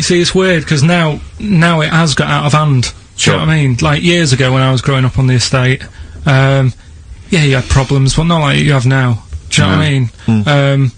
see, it's weird, because now it has got out of hand. Do you know what I mean? Like, years ago when I was growing up on the estate, yeah, you had problems, but not like you have now. Do you know what I mean?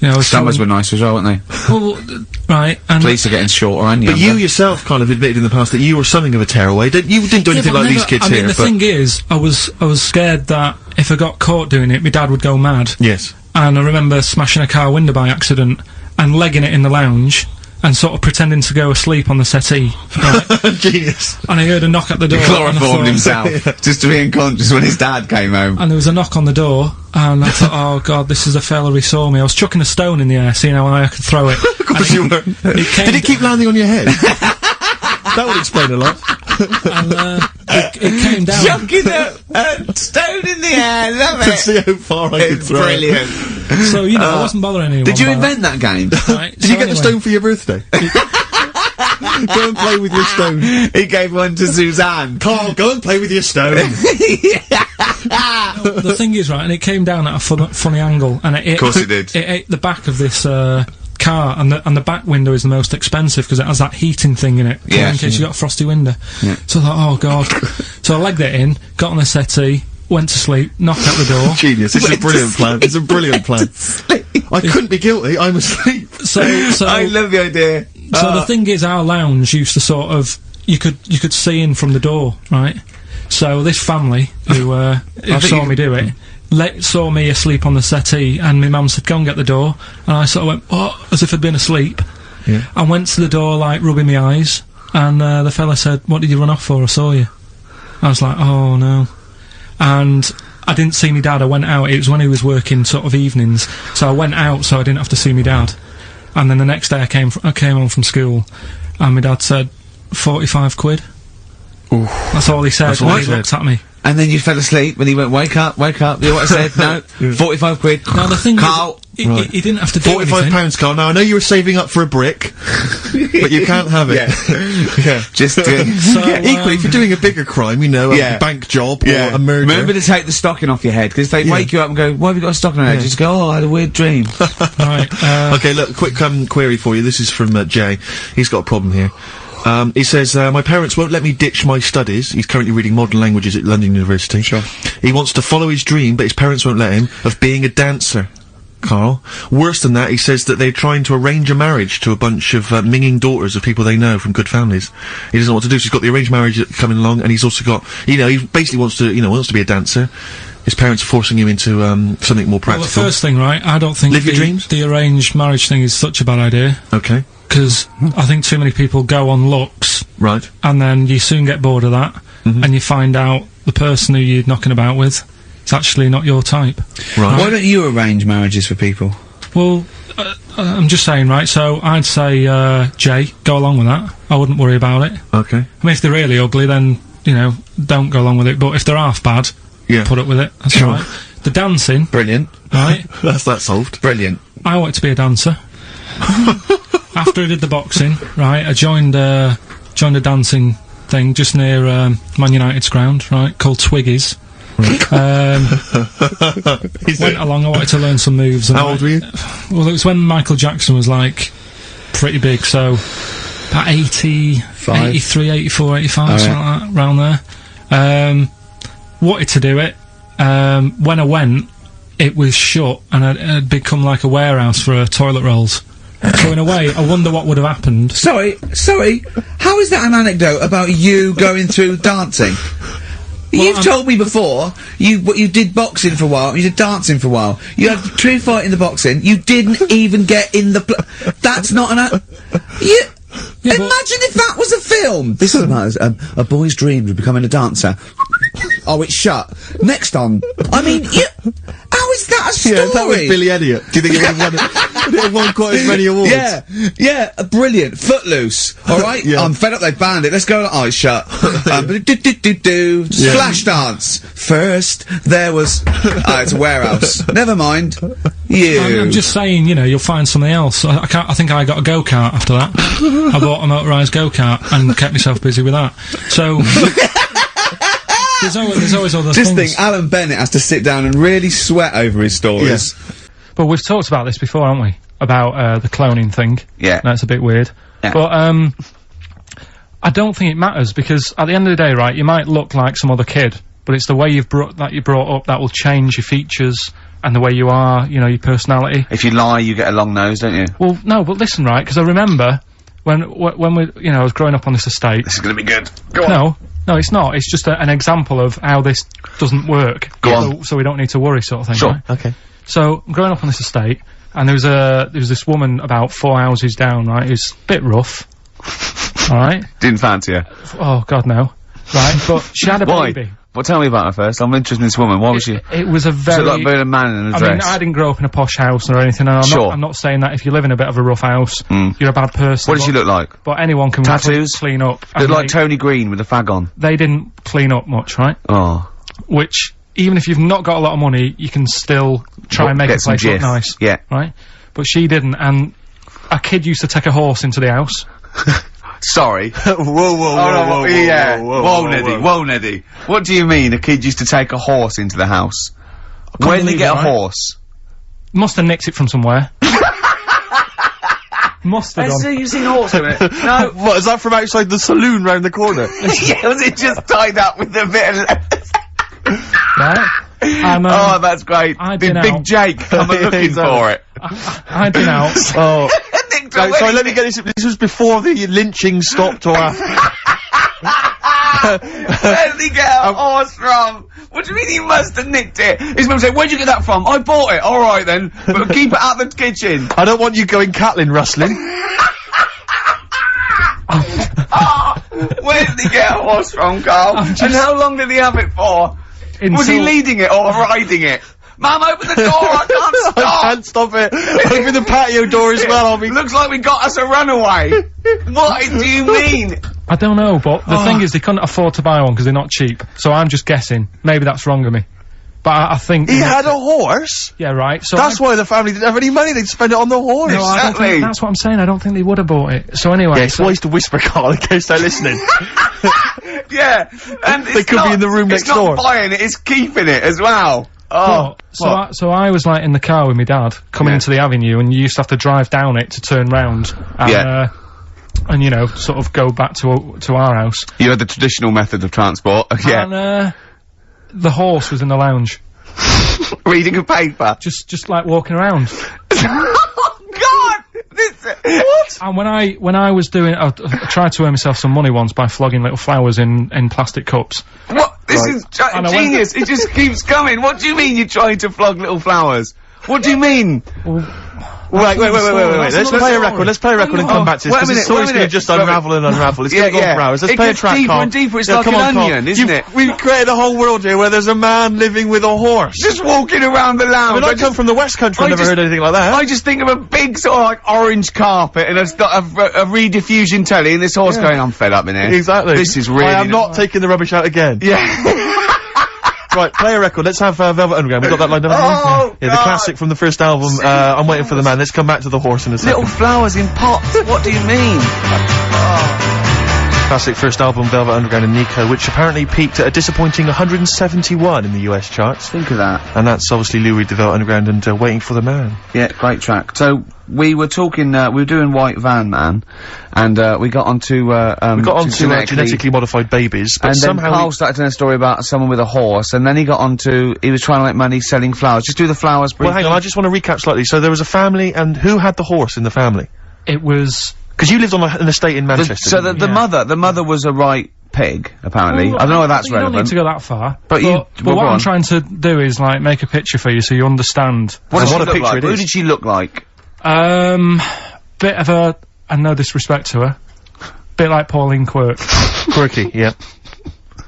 You know, summers were nice as well, weren't they? Well, right, and... Police are getting shorter and younger. But you yourself kind of admitted in the past that you were something of a tearaway. You didn't do anything like these kids here, I mean, the thing is, I was scared that if I got caught doing it, my dad would go mad. Yes. And I remember smashing a car window by accident and legging it in the lounge and sort of pretending to go asleep on the settee. Right? Genius. And I heard a knock at the door. He chloroformed himself, just to be unconscious when his dad came home. And there was a knock on the door, and I thought, oh god, this is the fella who saw me. I was chucking a stone in the air, seeing how high I could throw it. Of course you were. Did it keep landing on your head? That would explain a lot. And it came down. Chucking a stone in the air, love it! To see how far I could throw brilliant. So, you know, I wasn't bothering anyone. Did you invent that game? Right, Did you get the stone for your birthday? Go and play with your stone. He gave one to Suzanne. Carl, go and play with your stone. The thing is, right, and it came down at a funny angle, and Of course it did. It ate the back of this car, and the back window is the most expensive because it has that heating thing in it, in case you got a frosty window. Yeah. So I thought, oh god. So I legged it in, got on the settee, went to sleep, knocked at the door. Genius. It's a brilliant plan. It's a brilliant plan. I couldn't be guilty. I'm asleep. So I love the idea. So the thing is, our lounge used to sort of you could see in from the door, right? So this family who saw me do it saw me asleep on the settee, and my mum said, "Go and get the door," and I sort of went, "What?" as if I'd been asleep. Yeah. I went to the door, like rubbing my eyes, and the fella said, "What did you run off for? I saw you." I was like, "Oh no," and I didn't see me dad. I went out. It was when he was working sort of evenings, so I went out so I didn't have to see me dad. And then the next day I came home from school, and my dad said, 45 quid. Ooh. That's all he said when he looked at me. And then you fell asleep when he went, wake up, wake up. You know what I said? No, 45 quid. Now the thing Carl. is, he didn't have to do £45, Carl. Now I know you were saving up for a brick, but you can't have it. Yeah. Just equally, if you're doing a bigger crime, you know, a bank job or a murder. Remember to take the stocking off your head, because if they wake you up and go, why have you got a stocking on your head? Just go, oh, I had a weird dream. Right. Okay, look, quick query for you. This is from Jay. He's got a problem here. He says, my parents won't let me ditch my studies. He's currently reading modern languages at London University. Sure. He wants to follow his dream, but his parents won't let him, of being a dancer. Carl. Worse than that, he says that they're trying to arrange a marriage to a bunch of minging daughters of people they know from good families. He doesn't know what to do, so he's got the arranged marriage coming along, and he's also got, you know, he basically wants to be a dancer. His parents are forcing him into something more practical. Well, the first thing, right, I don't think Live your dreams? The arranged marriage thing is such a bad idea. Okay. Because I think too many people go on looks. Right. And then you soon get bored of that, and you find out the person who you're knocking about with is actually not your type. Right. Why don't you arrange marriages for people? Well, I'm just saying, right, so I'd say, Jay, go along with that. I wouldn't worry about it. Okay. I mean, if they're really ugly, then, you know, don't go along with it. But if they're half bad, put up with it. That's right. The dancing. Brilliant. Right. That's that solved. Brilliant. I wanted to be a dancer. After I did the boxing, right, I joined a dancing thing just near Man United's ground, right, called Twiggy's. Went along, I wanted to learn some moves. How old were you? Well, it was when Michael Jackson was, like, pretty big, so about 83, 84, 85, something like that, around there. Wanted to do it. When I went, it was shut, and it had become like a warehouse for toilet rolls. So in a way, I wonder what would have happened. Sorry, how is that an anecdote about you going through dancing? Well, you've told me before, you did boxing for a while, you did dancing for a while, you had true fight in the boxing, you didn't even get in the that's not an imagine if that was a film! This is about a boy's dream of becoming a dancer. Oh, it's shut. Next on. I mean, how is that a story? Yeah, if that was Billy Elliot, do you think it would have won quite as many awards? Yeah, brilliant. Footloose, alright? I'm fed up, they banned it. Let's go, oh, it's shut. Splash dance. First, there was, it's a warehouse. Never mind. I'm just saying, you know, you'll find something else. I think I got a go-kart after that. I bought a motorised go-kart and kept myself busy with that. So... There's always other things. Just think, Alan Bennett has to sit down and really sweat over his stories. Yes. But we've talked about this before, haven't we? About, the cloning thing. Yeah. That's a bit weird. Yeah. But, I don't think it matters, because at the end of the day, right, you might look like some other kid, but it's the way you're brought up that will change your features and the way you are, you know, your personality. If you lie, you get a long nose, don't you? Well, no, but listen, right, because I remember when we, you know, I was growing up on this estate. This is gonna be good. Go on. No, it's not. It's just an example of how this doesn't work. Go on. So we don't need to worry, sort of thing. Sure. Right? Okay. So, I'm growing up on this estate, and there was this woman about 4 houses down, right, who's a bit rough. Alright? Didn't fancy her. Oh, God, no. Right, but she had a Why? baby. Well, tell me about her first. I'm interested in this woman. Why was she? It was a very... Was it like being a man in a dress? I mean, I didn't grow up in a posh house or anything, and I'm not saying that if you live in a bit of a rough house, you're a bad person. What does she look like? But anyone can Tattoos? clean up. Look like Tony Green with a fag on. They didn't clean up much, right? Oh. Which, even if you've not got a lot of money, you can still try and make a place look nice. Yeah. Right? But she didn't, and a kid used to take a horse into the house. Sorry. Whoa, Neddy. What do you mean a kid used to take a horse into the house? Where did he get a horse? Must have nicked it from somewhere. Must have done. You've seen a horse with it? No. What, is that from outside the saloon round the corner? Yeah, was it just tied up with a bit of Right? oh, that's great. Did Big Jake come looking for it? I'd been out. Oh. Sorry, let me get this. This was before the lynching stopped or after. Where did he get a horse from? What do you mean he must have nicked it? His mum said, where'd you get that from? I bought it. Alright then. But keep it out of the kitchen. I don't want you going cattling rustling. Where did he get a horse from, Carl? And how long did he have it for? Was he leading it or riding it? Mum, open the door, I can't stop! I can't stop it! Open the patio door as well, Looks like we got us a runaway! What do you mean? I don't know, but the thing is, they couldn't afford to buy one because they're not cheap. So I'm just guessing. Maybe that's wrong of me. But I think... He had a horse? Yeah, right, so... That's why the family didn't have any money, they'd spend it on the horse! No, I don't think, that's what I'm saying, I don't think they would have bought it. So anyway... Yeah, it's wise to whisper, Carl, in case they're listening. Yeah, and they could be in the room next door. It's not buying it, it's keeping it as well. Oh, so I was like in the car with my dad coming into the avenue, and you used to have to drive down it to turn round and and you know, sort of go back to our house. You had the traditional method of transport. And the horse was in the lounge reading a paper, just like walking around. Oh God! What? And when I was doing, I tried to earn myself some money once by flogging little flowers in plastic cups. What? This is genius. It just keeps coming. What do you mean you're trying to flog little flowers? What do you mean? Wait. Let's play a record. Let's play a record and come back to this, because the story's going to just unravel and unravel. It's going to go for hours. Let's play a track, deeper and deeper. It's like an onion, isn't it? We've created a whole world here where there's a man living with a horse. Just walking around the lounge. I mean, I come from the West Country, I've never heard anything like that. I just think of a big sort of like orange carpet and a rediffusion telly and this horse going, I'm fed up in here. Exactly. This is really... I am not taking the rubbish out again. Yeah. Right, play a record. Let's have Velvet Underground. We've got that lined up. Oh, yeah, the classic from the first album, I'm Waiting for the Man. Let's come back to the horse in a second. Little flowers in pots. What do you mean? Classic first album, Velvet Underground and Nico, which apparently peaked at a disappointing 171 in the US charts. Think of that. And that's obviously Lou Reed, the Velvet Underground, and Waiting for the Man. Yeah, great track. So, we were talking, we were doing White Van Man, and, we got onto genetically modified babies, but and somehow then Carl started telling a story about someone with a horse, and then he got onto, he was trying to make money selling flowers. Just do the flowers briefly. Well, hang on, I just want to recap slightly. So there was a family, and who had the horse in the family? It was... Because you lived on an estate in Manchester. So the mother was a right pig, apparently. Well, I don't know if that's relevant. You don't need to go that far. But what I'm trying to do is, like, make a picture for you so you understand. What a picture it is. Who did she look like? Bit of a, and no disrespect to her, bit like Pauline Quirk. Quirky, yeah.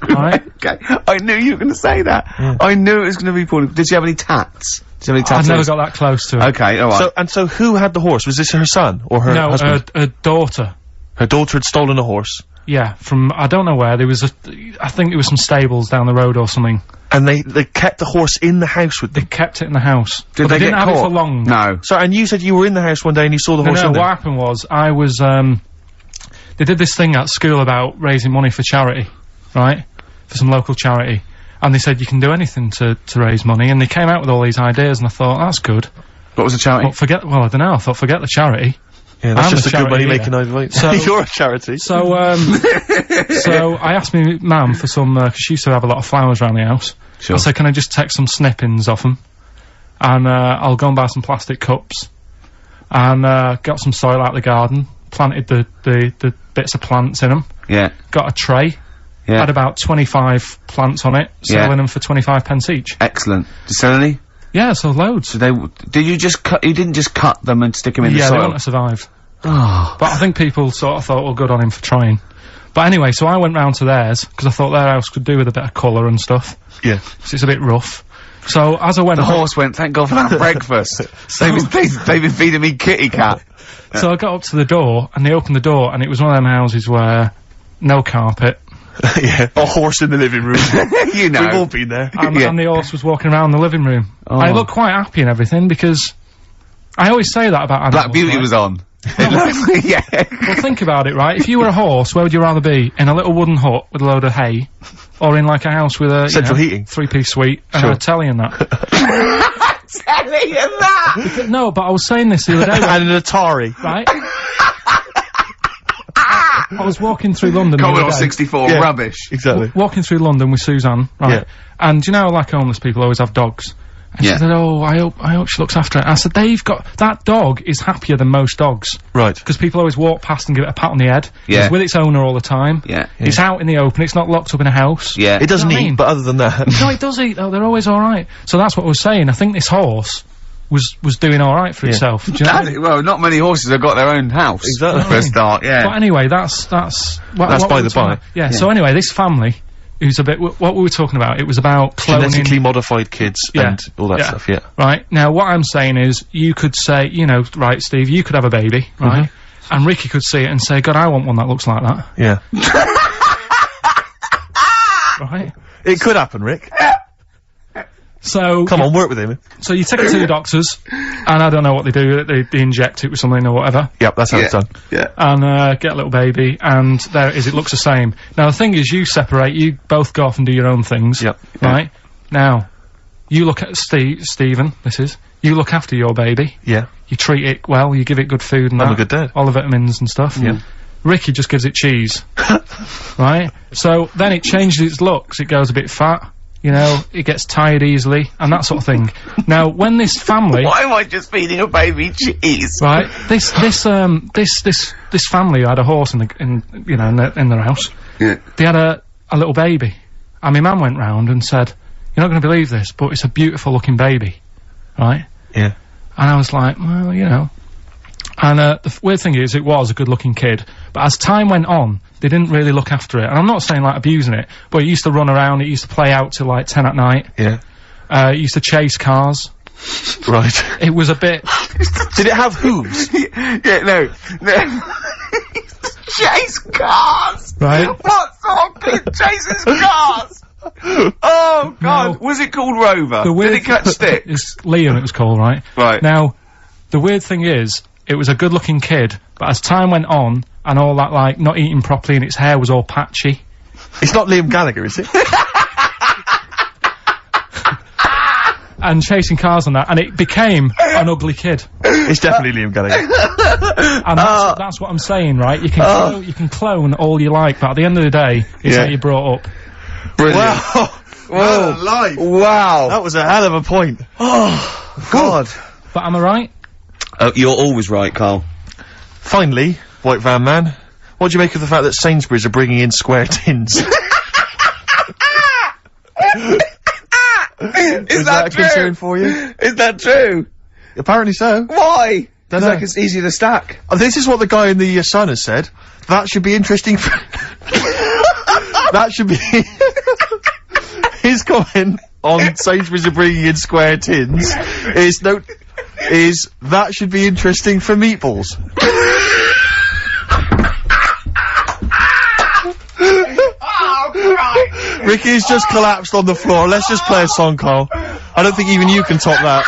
Right? Okay. I knew you were going to say that. Yeah. I knew it was going to be Pauline. Did she have any tats? I've never got that close to her. Okay, alright. So who had the horse? Was this her son or her husband? No, her daughter. Her daughter had stolen a horse? Yeah, from, I don't know where, there was I think there was some stables down the road or something. And they kept the horse in the house with them? They kept it in the house. Did they didn't have it for long. No. So, and you said you were in the house one day and you saw the horse in there? No, what happened was, I was, they did this thing at school about raising money for charity, right? For some local charity. And they said you can do anything to raise money, and they came out with all these ideas, and I thought, that's good. What was the charity? But I don't know, I thought, forget the charity. Yeah, that's I'm just a good money charity, making either. So- You're a charity. So, so I asked my mum for some, 'cause she used to have a lot of flowers around the house. Sure. I said, can I just take some snippings off them? And, I'll go and buy some plastic cups. And, got some soil out of the garden, planted the bits of plants in them. Yeah. Got a tray. Yeah. Had about 25 plants on it, selling them for 25 pence each. Excellent. Did you sell any? Yeah, so loads. So did you just cut, you didn't just cut them and stick them in the soil? Yeah, they want to survive. Oh. But I think people sort of thought, well, good on him for trying. But anyway, so I went round to theirs, because I thought their house could do with a bit of colour and stuff. Yeah. So it's a bit rough. So as I went The horse went, thank God for that breakfast. They've been feeding me kitty cat. So I got up to the door, and they opened the door, and it was one of them houses where no carpet. Yeah. A horse in the living room. You know. We've all been there. And the horse was walking around the living room. Oh. I looked quite happy and everything, because I always say that about animals. Black Beauty right? was on. Yeah. Well, think about it, right? If you were a horse, where would you rather be? In a little wooden hut with a load of hay, or in like a house with a central heating, 3-piece suite, and a telly and that? Telly and that. No, but I was saying this the other day, and an Atari, right? I was walking through London. Commodore 64, rubbish. Exactly. Walking through London with Suzanne, right? Yeah. And you know, like homeless people always have dogs. And she said, "Oh, I hope she looks after it." I said, that dog is happier than most dogs. Right. Because people always walk past and give it a pat on the head. Yeah. It's with its owner all the time. Yeah. It's out in the open, it's not locked up in a house. Yeah. It doesn't You know what I eat, mean? but other than that. No, it does eat though, they're always alright. So that's what I was saying, I think this horse was doing alright for itself. Do you know what I mean? Well, not many horses have got their own house. Exactly. For a start, yeah. But anyway, that's by the by. Yeah, so anyway, this family, who's a bit, what we were talking about, it was about cloning. Genetically modified kids and all that stuff, yeah. Right, now what I'm saying is, you could say, you know, right, Steve, you could have a baby, right? And Ricky could see it and say, God, I want one that looks like that. Yeah. Right? It could happen, Rick. So come on, work with him. So you take it to the doctors, and I don't know what they do. They inject it with something or whatever. Yep, that's how it's done. Yeah. And get a little baby, and there it is. It looks the same. Now the thing is, you separate. You both go off and do your own things. Yep. Right. Now, you look at Stephen. This is you look after your baby. Yeah. You treat it well. You give it good food and I'm a good dad. all the vitamins and stuff. Yeah. Ricky just gives it cheese. Right. So then it changes its looks. It goes a bit fat. You know, it gets tired easily, and that sort of thing. Now, when this family... Why am I just feeding a baby cheese? Right, this family had a horse in their house. Yeah. They had a little baby. And my mum went round and said, "You're not going to believe this, but it's a beautiful looking baby." Right? Yeah. And I was like, well, you know. And the weird thing is, it was a good looking kid, but as time went on, they didn't really look after it. And I'm not saying like abusing it, but it used to run around, it used to play out till like 10 at night. Yeah. It used to chase cars. Right. It was a bit... Did it have hooves? Yeah, no. Chase cars! Right. What sort of kid chases cars? Oh, God. No. Was it called Rover? The weird Did it catch stick? It's Liam, it was called, right? Right. Now, the weird thing is, it was a good looking kid, but as time went on, and all that, like, not eating properly and its hair was all patchy. It's not Liam Gallagher, is it? And chasing cars and that, and it became an ugly kid. It's definitely Liam Gallagher. And that's what I'm saying, right? You can clone all you like, but at the end of the day, it's how you brought up. Brilliant. Wow. Whoa. Life. Wow. That was a hell of a point. Oh, God. But am I right? You're always right, Carl. Finally, White Van Man, what do you make of the fact that Sainsbury's are bringing in square tins? Is that a concern for you? Is that true? Apparently so. Why? Dunno. Like it's easier to stack. This is what the guy in the Sun has said. That should be interesting for... That should be... His comment on Sainsbury's are bringing in square tins is that should be interesting for meatballs. Ricky's just collapsed on the floor. Let's just play a song, Carl. I don't think even you can top that.